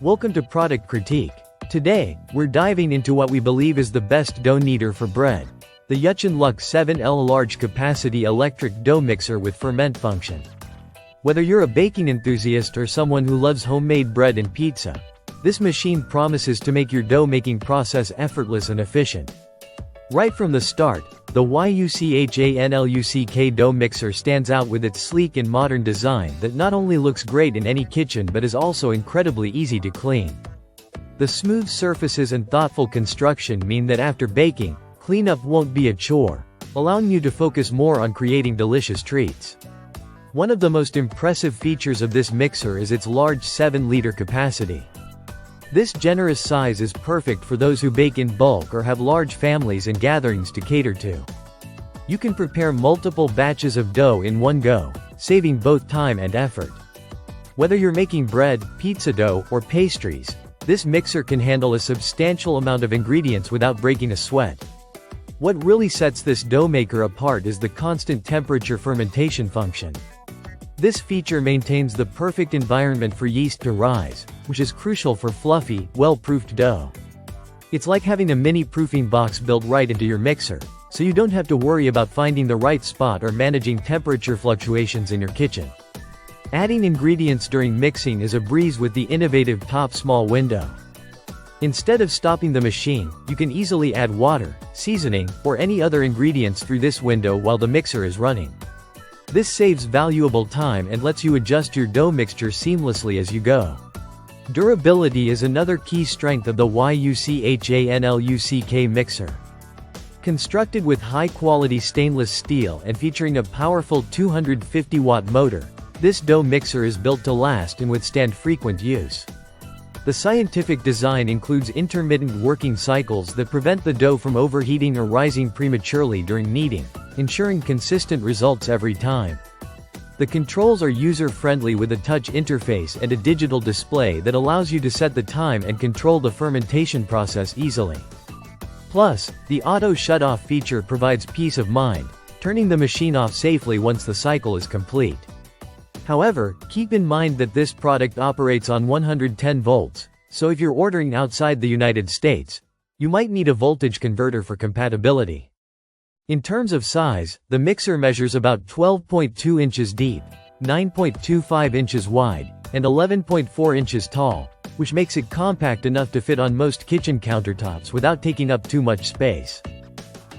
Welcome to Product Critique. Today, we're diving into what we believe is the best dough kneader for bread. The YUCHANLUCK 7L Large Capacity Electric Dough Mixer with Ferment Function. Whether you're a baking enthusiast or someone who loves homemade bread and pizza, this machine promises to make your dough-making process effortless and efficient. Right from the start, the YUCHANLUCK dough mixer stands out with its sleek and modern design that not only looks great in any kitchen but is also incredibly easy to clean. The smooth surfaces and thoughtful construction mean that after baking, cleanup won't be a chore, allowing you to focus more on creating delicious treats. One of the most impressive features of this mixer is its large 7-liter capacity. This generous size is perfect for those who bake in bulk or have large families and gatherings to cater to. You can prepare multiple batches of dough in one go, saving both time and effort. Whether you're making bread, pizza dough, or pastries, this mixer can handle a substantial amount of ingredients without breaking a sweat. What really sets this dough maker apart is the constant temperature fermentation function. This feature maintains the perfect environment for yeast to rise, which is crucial for fluffy, well-proofed dough. It's like having a mini proofing box built right into your mixer, so you don't have to worry about finding the right spot or managing temperature fluctuations in your kitchen. Adding ingredients during mixing is a breeze with the innovative top-small window. Instead of stopping the machine, you can easily add water, seasoning, or any other ingredients through this window while the mixer is running. This saves valuable time and lets you adjust your dough mixture seamlessly as you go. Durability is another key strength of the YUCHANLUCK mixer. Constructed with high-quality stainless steel and featuring a powerful 250-watt motor, this dough mixer is built to last and withstand frequent use. The scientific design includes intermittent working cycles that prevent the dough from overheating or rising prematurely during kneading, ensuring consistent results every time. The controls are user-friendly with a touch interface and a digital display that allows you to set the time and control the fermentation process easily. Plus, the auto shut-off feature provides peace of mind, turning the machine off safely once the cycle is complete. However, keep in mind that this product operates on 110 volts, so if you're ordering outside the United States, you might need a voltage converter for compatibility. In terms of size, the mixer measures about 12.2 inches deep, 9.25 inches wide, and 11.4 inches tall, which makes it compact enough to fit on most kitchen countertops without taking up too much space.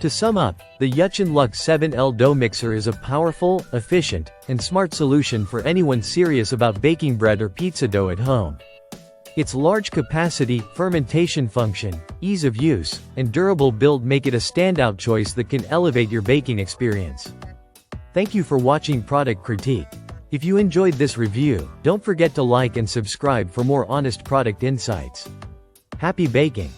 To sum up, the YUCHANLUCK 7L dough mixer is a powerful, efficient, and smart solution for anyone serious about baking bread or pizza dough at home. Its large capacity, fermentation function, ease of use, and durable build make it a standout choice that can elevate your baking experience. Thank you for watching Product Critique. If you enjoyed this review, don't forget to like and subscribe for more honest product insights. Happy baking!